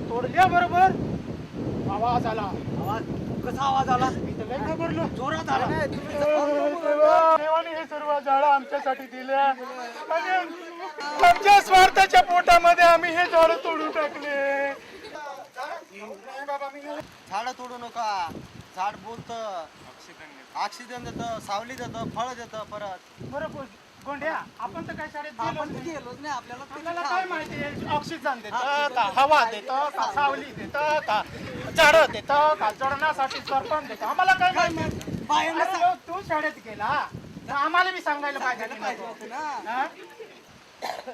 तोडल्याबरोबर आवाज आला. आवाज कसा आवाज आला? घाबरलो. जोरात आला. देवाने हे सर्व झाडं आमच्यासाठी दिल्या आणि आमच्या स्वार्थाच्या पोटामध्ये आम्ही हे झाडं तोडून टाकले. झाड तोडू नका. झाड बोलत, ऑक्सिजन देतं, सावली देतं, फळ देतं. परत बरोबर गोंड्या, आपण तर काय शाळेत गेलोच नाही. आपल्याला काय माहिती ऑक्सिजन देतं का, हवा देतं का, सावली देतं का, झाडं देतं का, जळणासाठी सरपण देतं, आम्हाला काय माहिती. अरे तू शाळेत गेला तर आम्हाला भी सांगायला पाहिजे ना.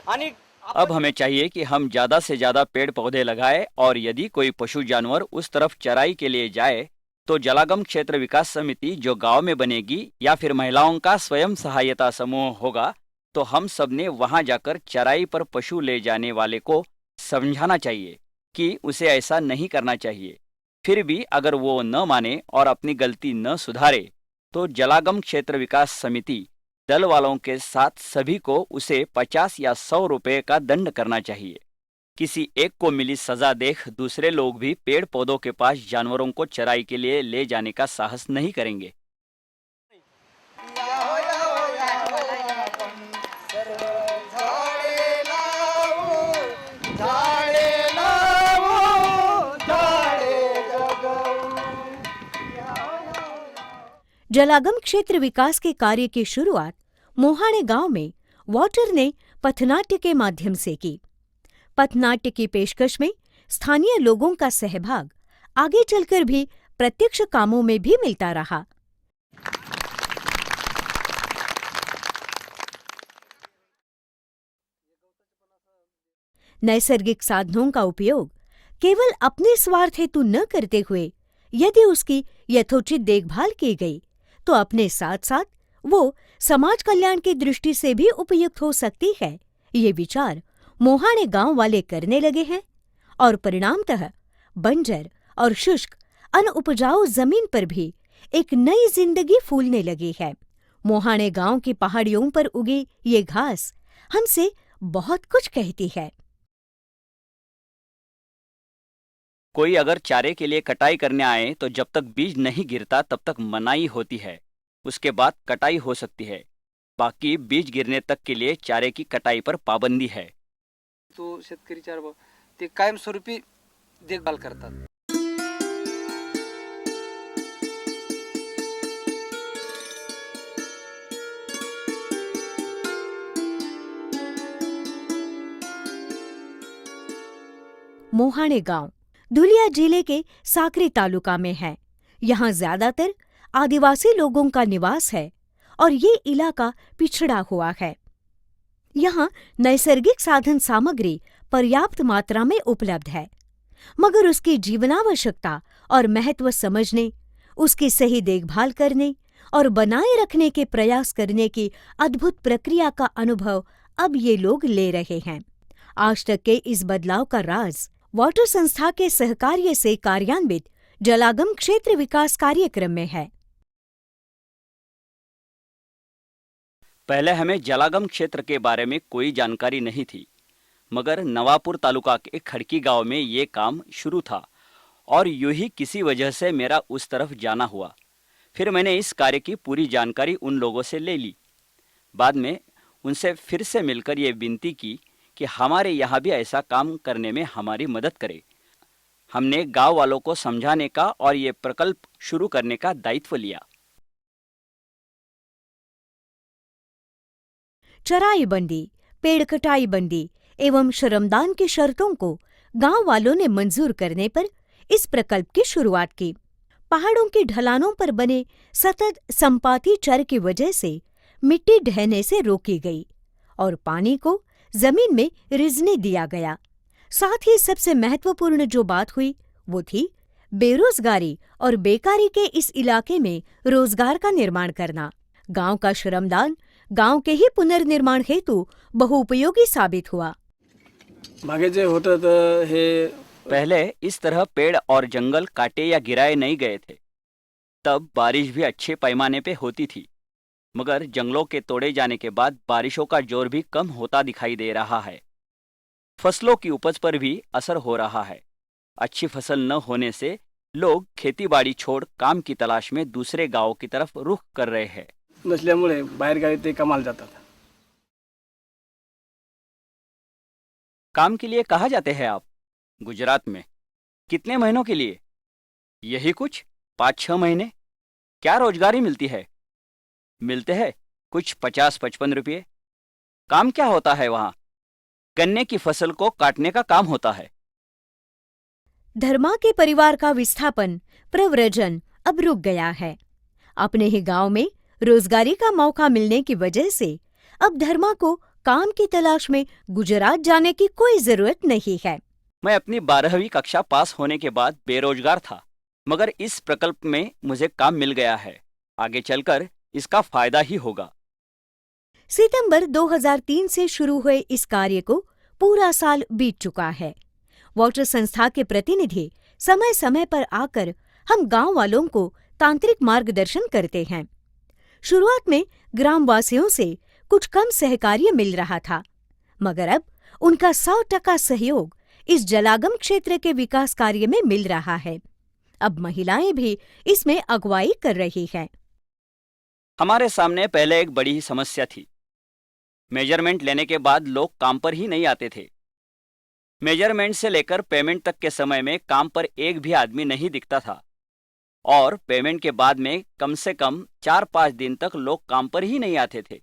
आणि अब हमें चाहिए कि हम ज्यादा से ज्यादा पेड़ पौधे लगाएं और यदि कोई पशु जानवर उस तरफ चराई के लिए जाए तो जलागम क्षेत्र विकास समिति जो गांव में बनेगी या फिर महिलाओं का स्वयं सहायता समूह होगा तो हम सब ने वहां जाकर चराई पर पशु ले जाने वाले को समझाना चाहिए कि उसे ऐसा नहीं करना चाहिए. फिर भी अगर वो न माने और अपनी गलती न सुधारे तो जलागम क्षेत्र विकास समिति दल वालों के साथ सभी को उसे 50 या 100 रुपए का दंड करना चाहिए. किसी एक को मिली सजा देख दूसरे लोग भी पेड़ पौधों के पास जानवरों को चराई के लिए ले जाने का साहस नहीं करेंगे. जलागम क्षेत्र विकास के कार्य की शुरुआत मोहाणे गांव में वॉटर ने पथनाट्य के माध्यम से की. पथनाट्य की पेशकश में स्थानीय लोगों का सहभाग आगे चलकर भी प्रत्यक्ष कामों में भी मिलता रहा. नैसर्गिक साधनों का उपयोग केवल अपने स्वार्थ हेतु न करते हुए यदि उसकी यथोचित देखभाल की गई तो अपने साथ साथ वो समाज कल्याण की दृष्टि से भी उपयुक्त हो सकती है. ये विचार मोहाणे गांव वाले करने लगे हैं और परिणामतः बंजर और शुष्क अनउपजाऊ जमीन पर भी एक नई जिंदगी फूलने लगी है. मोहाणे गांव की पहाड़ियों पर उगी ये घास हमसे बहुत कुछ कहती है. कोई अगर चारे के लिए कटाई करने आए तो जब तक बीज नहीं गिरता तब तक मनाही होती है. उसके बाद कटाई हो सकती है. बाकी बीज गिरने तक के लिए चारे की कटाई पर पाबंदी है. तो शेतकरी चार भाऊ ते कायमस्वरूपी देखभाल करतात. मोहाणे गांव धुलिया जिले के साक्री तालुका में है. यहाँ ज्यादातर आदिवासी लोगों का निवास है और ये इलाका पिछड़ा हुआ है. यहाँ नैसर्गिक साधन सामग्री पर्याप्त मात्रा में उपलब्ध है, मगर उसकी जीवनावश्यकता और महत्व समझने, उसकी सही देखभाल करने और बनाए रखने के प्रयास करने की अद्भुत प्रक्रिया का अनुभव अब ये लोग ले रहे हैं. आज तक के इस बदलाव का राज वाटर संस्था के सहकार्य से कार्यान्वित जलागम क्षेत्र विकास कार्यक्रम में है. पहले हमें जलागम क्षेत्र के बारे में कोई जानकारी नहीं थी, मगर नवापुर तालुका के खड़की गांव में ये काम शुरू था और यूं ही किसी वजह से मेरा उस तरफ जाना हुआ. फिर मैंने इस कार्य की पूरी जानकारी उन लोगों से ले ली. बाद में उनसे फिर से मिलकर ये विनती की कि हमारे यहाँ भी ऐसा काम करने में हमारी मदद करें. हमने गांव वालों को समझाने का और ये प्रकल्प शुरू करने का दायित्व लिया. चराई बंदी, पेड़ कटाई बंदी एवं श्रमदान की शर्तों को गांव वालों ने मंजूर करने पर इस प्रकल्प की शुरुआत की. पहाड़ों की ढलानों पर बने सतत संपाती चर की वजह से मिट्टी ढहने से रोकी गई और पानी को जमीन में रिजने दिया गया. साथ ही सबसे महत्वपूर्ण जो बात हुई वो थी बेरोजगारी और बेकारी के इस इलाके में रोजगार का निर्माण करना. गांव का श्रमदान गांव के ही पुनर्निर्माण हेतु बहुउपयोगी साबित हुआ. मागे जे होतं तर हे पहले इस तरह पेड़ और जंगल काटे या गिराए नहीं गए थे. तब बारिश भी अच्छे पैमाने पे होती थी, मगर जंगलों के तोड़े जाने के बाद बारिशों का जोर भी कम होता दिखाई दे रहा है। फसलों की उपज पर भी असर हो रहा है। अच्छी फसल न होने से लोग खेतीबाड़ी छोड़ काम की तलाश में दूसरे गांवों की तरफ रुख कर रहे हैं। नसल्यामुळे बाहेरगावी ते कामाला जातात. काम के लिए कहाँ जाते हैं आप? गुजरात में। कितने महीनों के लिए? यही कुछ 5-6 महीने। क्या रोजगारी मिलती है? मिलते हैं कुछ 50-55 रुपये। काम क्या होता है वहां? गन्ने की फसल को काटने का काम होता है। धर्मा के परिवार का विस्थापन, प्रव्रजन अब रुक गया है। अपने ही गांव में रोजगारी का मौका मिलने की वजह से अब धर्मा को काम की तलाश में गुजरात जाने की कोई जरूरत नहीं है। मैं अपनी 12वीं कक्षा पास होने के बाद बेरोजगार था, मगर इस प्रकल्प में मुझे काम मिल गया है। आगे चलकर इसका फायदा ही होगा। सितंबर 2003 से शुरू हुए इस कार्य को पूरा साल बीत चुका है। वाटर संस्था के प्रतिनिधि समय समय पर आकर हम गांव वालों को तांत्रिक मार्गदर्शन करते हैं। शुरुआत में ग्रामवासियों से कुछ कम सहकार्य मिल रहा था, मगर अब उनका 100% सहयोग इस जलागम क्षेत्र के विकास कार्य में मिल रहा है। अब महिलाएं भी इसमें अगुवाई कर रही हैं। हमारे सामने पहले एक बड़ी ही समस्या थी। मेजरमेंट लेने के बाद लोग काम पर ही नहीं आते थे। मेजरमेंट से लेकर पेमेंट तक के समय में काम पर एक भी आदमी नहीं दिखता था, और पेमेंट के बाद में कम से कम 4-5 दिन तक लोग काम पर ही नहीं आते थे।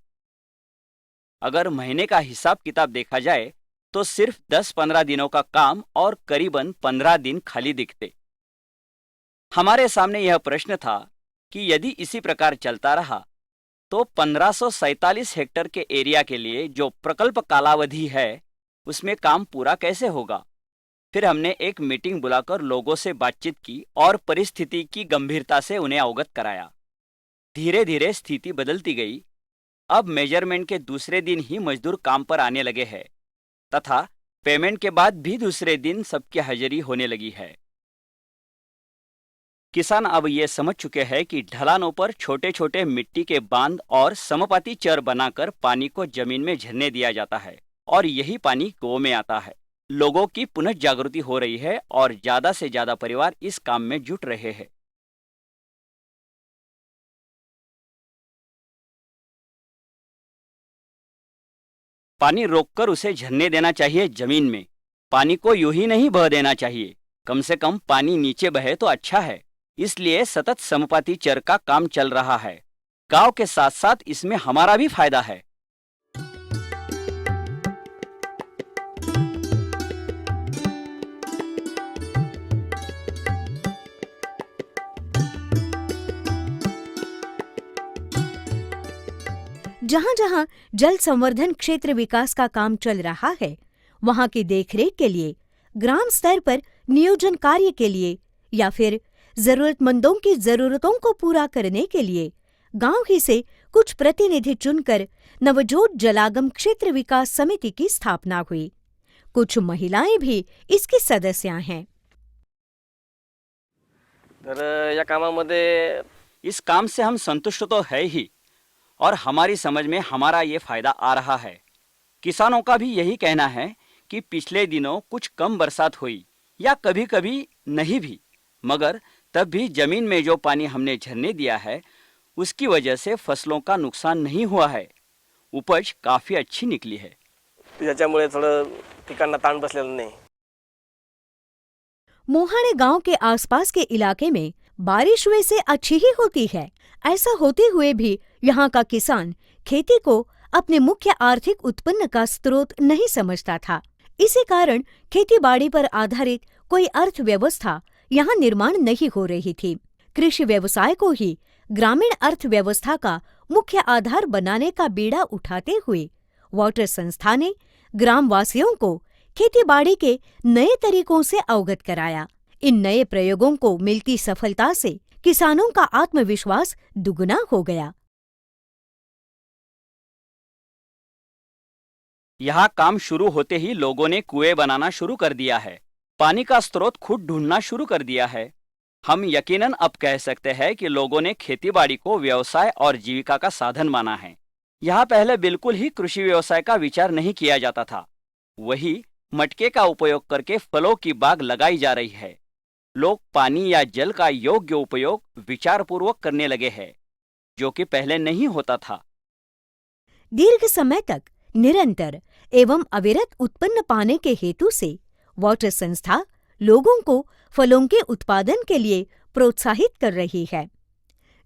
अगर महीने का हिसाब किताब देखा जाए तो सिर्फ 10-15 दिनों का काम और करीबन 15 दिन खाली दिखते। हमारे सामने यह प्रश्न था कि यदि इसी प्रकार चलता रहा तो 1547 हेक्टेयर के एरिया के लिए जो प्रकल्प कालावधि है उसमें काम पूरा कैसे होगा। फिर हमने एक मीटिंग बुलाकर लोगों से बातचीत की और परिस्थिति की गंभीरता से उन्हें अवगत कराया। धीरे धीरे स्थिति बदलती गई। अब मेजरमेंट के दूसरे दिन ही मजदूर काम पर आने लगे हैं तथा पेमेंट के बाद भी दूसरे दिन सबकी हाजिरी होने लगी है। किसान अब ये समझ चुके हैं कि ढलानों पर छोटे छोटे मिट्टी के बांध और समपाती चर बनाकर पानी को जमीन में झरने दिया जाता है और यही पानी कुओं में आता है। लोगों की पुनः जागृति हो रही है और ज्यादा से ज्यादा परिवार इस काम में जुट रहे हैं। पानी रोककर उसे झरने देना चाहिए जमीन में। पानी को यूं ही नहीं बह देना चाहिए। कम से कम पानी नीचे बहे तो अच्छा है। इसलिए सतत समपाती चर का काम चल रहा है। गांव के साथ साथ इसमें हमारा भी फायदा है। जहां जहां जल संवर्धन क्षेत्र विकास का काम चल रहा है, वहां की देखरेख के लिए ग्राम स्तर पर नियोजन कार्य के लिए या फिर जरूरतमंदों की जरूरतों को पूरा करने के लिए गांव ही से कुछ प्रतिनिधि चुनकर नवजोत जलागम क्षेत्र विकास समिति की स्थापना हुई। कुछ महिलाएं भी इसकी सदस्य हैं। तर या कामामध्ये इस काम से हम संतुष्ट तो है ही और हमारी समझ में हमारा ये फायदा आ रहा है। किसानों का भी यही कहना है कि पिछले दिनों कुछ कम बरसात हुई या कभी कभी नहीं भी, मगर तब भी जमीन में जो पानी हमने झरने दिया है उसकी वजह से फसलों का नुकसान नहीं हुआ है। उपज काफी अच्छी निकली है। याच्यामुळे थोडं पिकांना ताण बसलेला नाही. मोहाणे गांव के आसपास के इलाके में बारिश वैसे अच्छी ही होती है। ऐसा होते हुए भी यहाँ का किसान खेती को अपने मुख्य आर्थिक उत्पन्न का स्रोत नहीं समझता था। इसी कारण खेतीबाड़ी पर आधारित कोई अर्थव्यवस्था यहाँ निर्माण नहीं हो रही थी। कृषि व्यवसाय को ही ग्रामीण अर्थव्यवस्था का मुख्य आधार बनाने का बीड़ा उठाते हुए वाटर संस्था ने ग्रामवासियों को खेतीबाड़ी के नए तरीकों से अवगत कराया। इन नए प्रयोगों को मिलती सफलता से किसानों का आत्मविश्वास दुगना हो गया। यहाँ काम शुरू होते ही लोगों ने कुएं बनाना शुरू कर दिया है। पानी का स्रोत खुद ढूंढना शुरू कर दिया है। हम यकीनन अब कह सकते हैं कि लोगों ने खेतीबाड़ी को व्यवसाय और जीविका का साधन माना है। यहाँ पहले बिल्कुल ही कृषि व्यवसाय का विचार नहीं किया जाता था। वही मटके का उपयोग करके फलों की बाग लगाई जा रही है। लोग पानी या जल का योग्य उपयोग विचारपूर्वक करने लगे हैं, जो कि पहले नहीं होता था। दीर्घ समय तक निरंतर एवं अविरत उत्पन्न पाने के हेतु से वाटर संस्था लोगों को फलों के उत्पादन के लिए प्रोत्साहित कर रही है।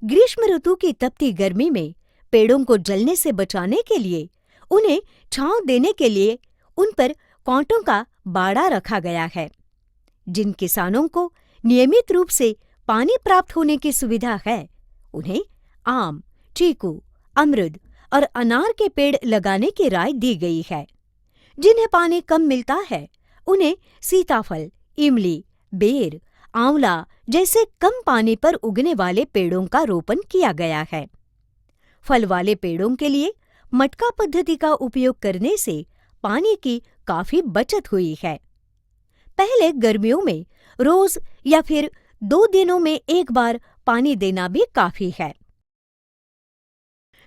ग्रीष्म ऋतु की तपती गर्मी में पेड़ों को जलने से बचाने के लिए, उन्हें छांव देने के लिए उन पर कांटों का बाड़ा रखा गया है। जिन किसानों को नियमित रूप से पानी प्राप्त होने की सुविधा है, उन्हें आम, चीकू, अमरुद और अनार के पेड़ लगाने की राय दी गई है। जिन्हें पानी कम मिलता है, उन्हें सीताफल, इमली, बेर, आंवला जैसे कम पानी पर उगने वाले पेड़ों का रोपण किया गया है। फल वाले पेड़ों के लिए मटका पद्धति का उपयोग करने से पानी की काफी बचत हुई है। पहले गर्मियों में रोज या फिर 2 दिनों में एक बार पानी देना भी काफी है।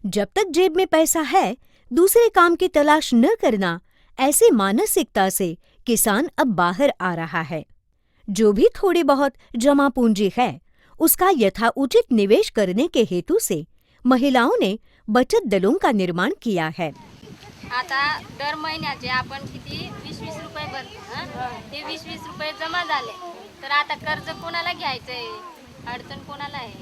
जब तक जेब में पैसा है, दूसरे काम की तलाश न करना, ऐसी मानसिकता से किसान अब बाहर आ रहा है। जो भी थोड़ी बहुत जमा पूंजी है, उसका यथाउचित निवेश करने के हेतु से महिलाओं ने बचत दलों का निर्माण किया है। आता दर महिन्याचे आपण किती 20-20 रुपये भरतो ना, ते 20-20 रुपये जमा झाले तर आता कर्ज कोणाला घ्यायचंय, अडचण कोणाला आहे?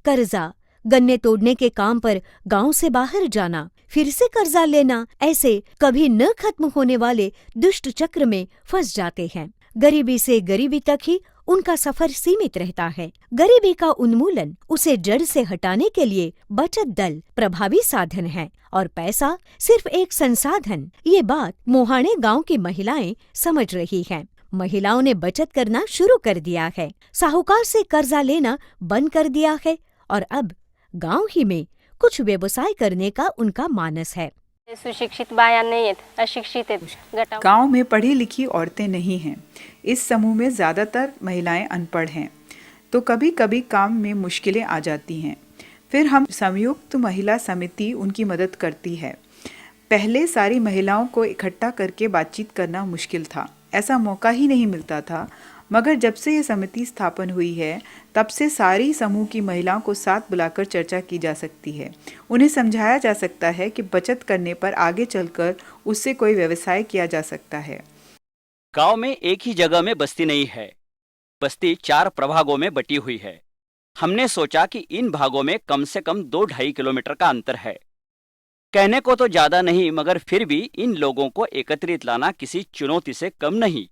कर्जा, गन्ने तोड़ने के काम पर गांव से बाहर जाना, फिर से कर्जा लेना, ऐसे कभी न खत्म होने वाले दुष्ट चक्र में फंस जाते हैं। गरीबी से गरीबी तक ही उनका सफर सीमित रहता है। गरीबी का उन्मूलन, उसे जड़ से हटाने के लिए बचत दल प्रभावी साधन है और पैसा सिर्फ एक संसाधन। ये बात मोहाणे गांव की महिलाएं समझ रही हैं। महिलाओं ने बचत करना शुरू कर दिया है, साहूकार से कर्जा लेना बंद कर दिया है और अब गांव ही में कुछ व्यवसाय करने का उनका मानस है। सुशिक्षित बाया नहीं आहेत, अशिक्षित आहेत। गटाव गांव में पढ़ी लिखी औरतें नहीं हैं। इस समूह में ज़्यादातर महिलाएं अनपढ़ हैं, तो कभी कभी काम में मुश्किलें आ जाती हैं। फिर हम संयुक्त महिला समिति उनकी मदद करती है। पहले सारी महिलाओं को इकट्ठा करके बातचीत करना मुश्किल था, ऐसा मौका ही नहीं मिलता था। मगर जब से ये समिति स्थापन हुई है, तब से सारी समूह की महिलाओं को साथ बुलाकर चर्चा की जा सकती है। उन्हें समझाया जा सकता है कि बचत करने पर आगे चलकर उससे कोई व्यवसाय किया जा सकता है। गांव में एक ही जगह में बस्ती नहीं है, बस्ती 4 प्रभागों में बटी हुई है। हमने सोचा कि इन भागों में कम से कम 2-2.5 किलोमीटर का अंतर है। कहने को तो ज्यादा नहीं, मगर फिर भी इन लोगों को एकत्रित लाना किसी चुनौती से कम नहीं।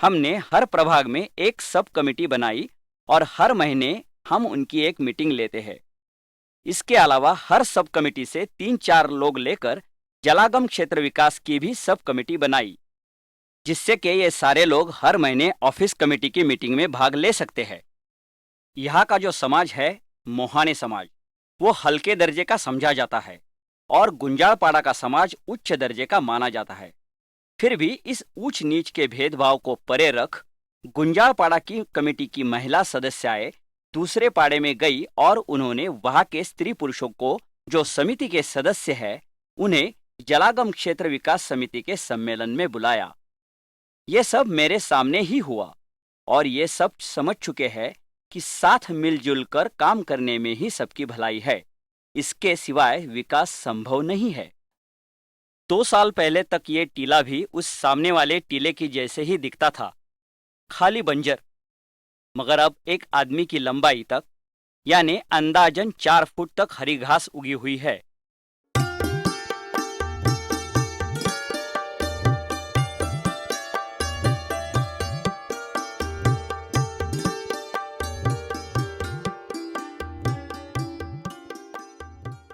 हमने हर प्रभाग में एक सब कमेटी बनाई और हर महीने हम उनकी एक मीटिंग लेते हैं। इसके अलावा हर सब कमेटी से 3-4 लोग लेकर जलागम क्षेत्र विकास की भी सब कमेटी बनाई, जिससे कि ये सारे लोग हर महीने ऑफिस कमेटी की मीटिंग में भाग ले सकते हैं। यहाँ का जो समाज है, मोहाणे समाज, वो हल्के दर्जे का समझा जाता है और गुंजालपाड़ा का समाज उच्च दर्जे का माना जाता है। फिर भी इस ऊंच नीच के भेदभाव को परे रख गुंजालपाड़ा की कमेटी की महिला सदस्याएं दूसरे पाड़े में गई और उन्होंने वहां के स्त्री पुरुषों को, जो समिति के सदस्य हैं, उन्हें जलागम क्षेत्र विकास समिति के सम्मेलन में बुलाया। ये सब मेरे सामने ही हुआ और ये सब समझ चुके हैं कि साथ मिलजुल कर काम करने में ही सबकी भलाई है, इसके सिवाय विकास संभव नहीं है। 2 साल पहले तक ये टीला भी उस सामने वाले टीले की जैसे ही दिखता था, खाली बंजर। मगर अब एक आदमी की लंबाई तक, यानी अंदाजन 4 फुट तक हरी घास उगी हुई है।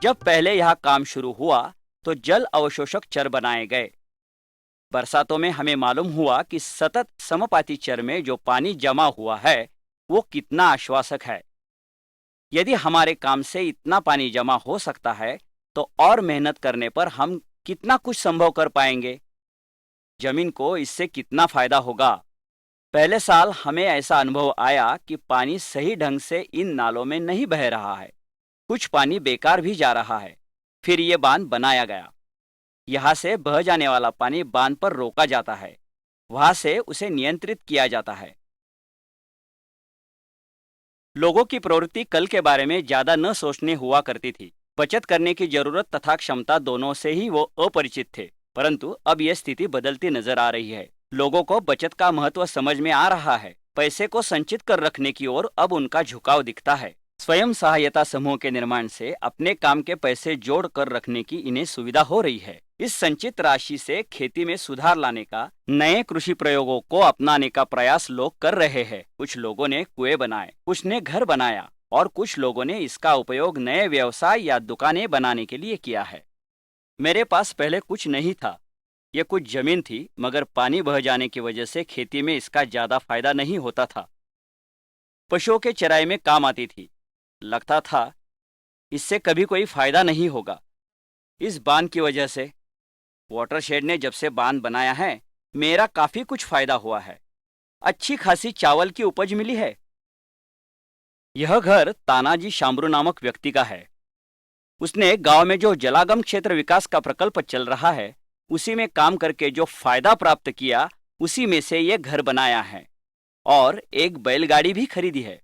जब पहले यह काम शुरू हुआ तो जल अवशोषक चर बनाए गए। बरसातों में हमें मालूम हुआ कि सतत समपाती चर में जो पानी जमा हुआ है वो कितना आश्वासक है। यदि हमारे काम से इतना पानी जमा हो सकता है तो और मेहनत करने पर हम कितना कुछ संभव कर पाएंगे। जमीन को इससे कितना फायदा होगा। पहले साल हमें ऐसा अनुभव आया कि पानी सही ढंग से इन नालों में नहीं बह रहा है। कुछ पानी बेकार भी जा रहा है। फिर ये बांध बनाया गया। यहाँ से बह जाने वाला पानी बांध पर रोका जाता है, वहां से उसे नियंत्रित किया जाता है। लोगों की प्रवृत्ति कल के बारे में ज्यादा न सोचने हुआ करती थी। बचत करने की जरूरत तथा क्षमता दोनों से ही वो अपरिचित थे, परंतु अब यह स्थिति बदलती नजर आ रही है। लोगों को बचत का महत्व समझ में आ रहा है। पैसे को संचित कर रखने की ओर अब उनका झुकाव दिखता है। स्वयं सहायता समूह के निर्माण से अपने काम के पैसे जोड़ कर रखने की इन्हें सुविधा हो रही है। इस संचित राशि से खेती में सुधार लाने का, नए कृषि प्रयोगों को अपनाने का प्रयास लोग कर रहे हैं। कुछ लोगों ने कुएं बनाए, कुछ ने घर बनाया और कुछ लोगों ने इसका उपयोग नए व्यवसाय या दुकानें बनाने के लिए किया है। मेरे पास पहले कुछ नहीं था। ये कुछ जमीन थी, मगर पानी बह जाने की वजह से खेती में इसका ज्यादा फायदा नहीं होता था। पशुओं के चराई में काम आती थी। लगता था इससे कभी कोई फायदा नहीं होगा। इस बांध की वजह से, वाटरशेड ने जब से बांध बनाया है, मेरा काफी कुछ फायदा हुआ है। अच्छी खासी चावल की उपज मिली है। यह घर तानाजी शामरू नामक व्यक्ति का है। उसने गांव में जो जलागम क्षेत्र विकास का प्रकल्प चल रहा है, उसी में काम करके जो फायदा प्राप्त किया, उसी में से यह घर बनाया है और एक बैलगाड़ी भी खरीदी है।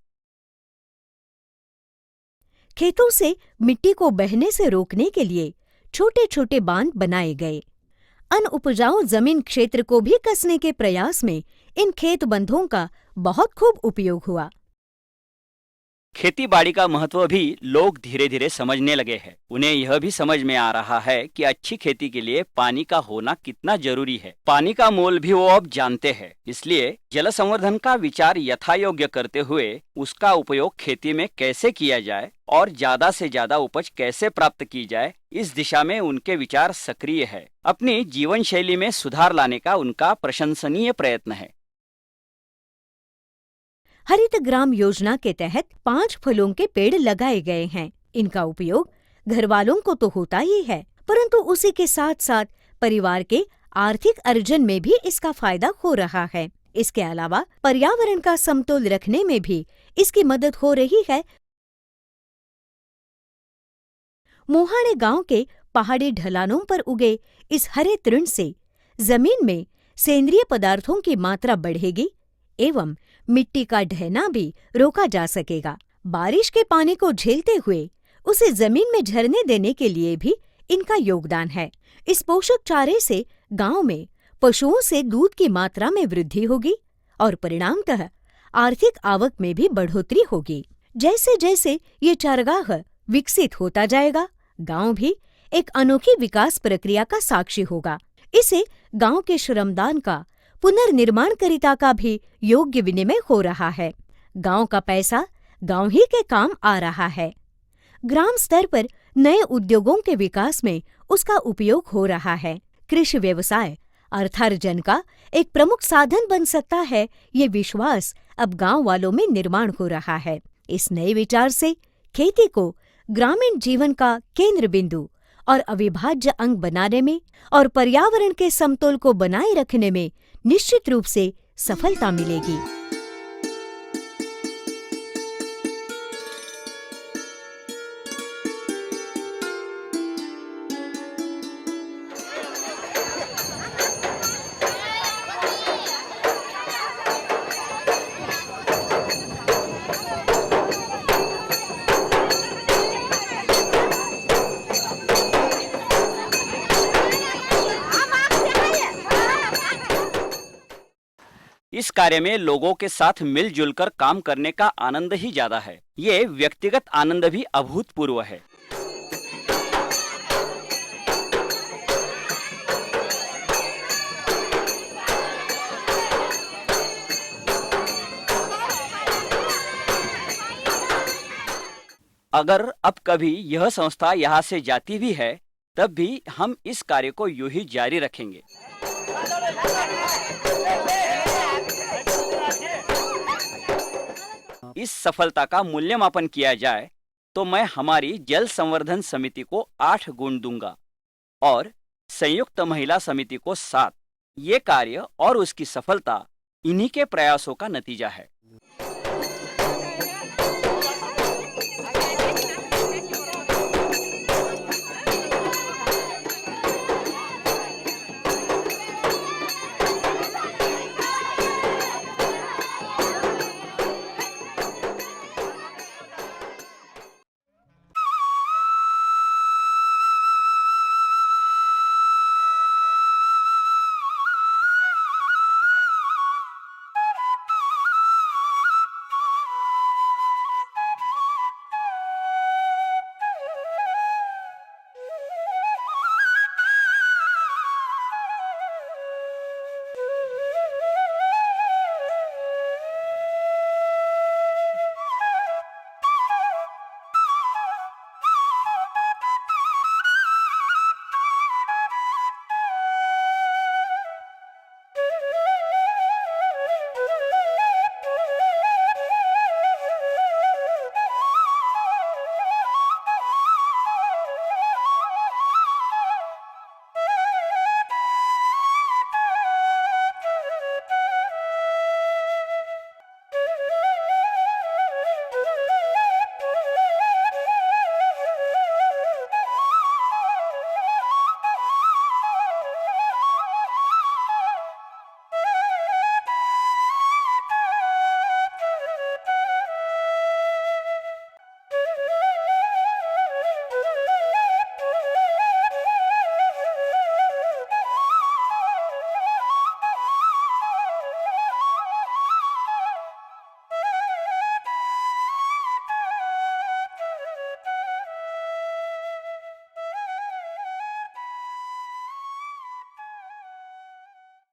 खेतों से मिट्टी को बहने से रोकने के लिए छोटे छोटे बांध बनाए गए। अनउपजाऊ जमीन क्षेत्र को भी कसने के प्रयास में इन खेत बंधों का बहुत खूब उपयोग हुआ। खेती बाड़ी का महत्व भी लोग धीरे धीरे समझने लगे हैं। उन्हें यह भी समझ में आ रहा है कि अच्छी खेती के लिए पानी का होना कितना जरूरी है। पानी का मोल भी वो अब जानते हैं। इसलिए जल संवर्धन का विचार यथायोग्य करते हुए उसका उपयोग खेती में कैसे किया जाए और ज्यादा से ज्यादा उपज कैसे प्राप्त की जाए, इस दिशा में उनके विचार सक्रिय है। अपनी जीवन शैली में सुधार लाने का उनका प्रशंसनीय प्रयत्न है। हरित ग्राम योजना के तहत 5 फलों के पेड़ लगाए गए हैं। इनका उपयोग घर वालों को तो होता ही है, परंतु उसी के साथ साथ परिवार के आर्थिक अर्जन में भी इसका फायदा हो रहा है। इसके अलावा पर्यावरण का समतोल रखने में भी इसकी मदद हो रही है। मोहाणे गांव के पहाड़ी ढलानों पर उगे इस हरे तृण से जमीन में सेंद्रिय पदार्थों की मात्रा बढ़ेगी एवं मिट्टी का ढहना भी रोका जा सकेगा। बारिश के पानी को झेलते हुए उसे जमीन में झरने देने के लिए भी इनका योगदान है। इस पोषक चारे से गांव में पशुओं से दूध की मात्रा में वृद्धि होगी और परिणामतः आर्थिक आवक में भी बढ़ोतरी होगी। जैसे जैसे ये चारागाह विकसित होता जाएगा, गांव भी एक अनोखी विकास प्रक्रिया का साक्षी होगा। इसे गांव के श्रमदान का पुनर्निर्माणकारिता का भी योग्य विनिमय हो रहा है। गांव का पैसा गांव ही के काम आ रहा है। ग्राम स्तर पर नए उद्योगों के विकास में उसका उपयोग हो रहा है। कृषि व्यवसाय अर्थार्जन का एक प्रमुख साधन बन सकता है, ये विश्वास अब गांव वालों में निर्माण हो रहा है। इस नए विचार से खेती को ग्रामीण जीवन का केंद्र बिंदु और अविभाज्य अंग बनाने में और पर्यावरण के समतोल को बनाए रखने में निश्चित रूप से सफलता मिलेगी। इस कार्य में लोगों के साथ मिलजुल कर काम करने का आनंद ही ज्यादा है। ये व्यक्तिगत आनंद भी अभूतपूर्व है। अगर अब कभी यह संस्था यहाँ से जाती भी है, तब भी हम इस कार्य को यूं ही जारी रखेंगे। इस सफलता का मूल्यमापन किया जाए तो मैं हमारी जल संवर्धन समिति को 8 गुण दूंगा और संयुक्त महिला समिति को 7। ये कार्य और उसकी सफलता इन्हीं के प्रयासों का नतीजा है।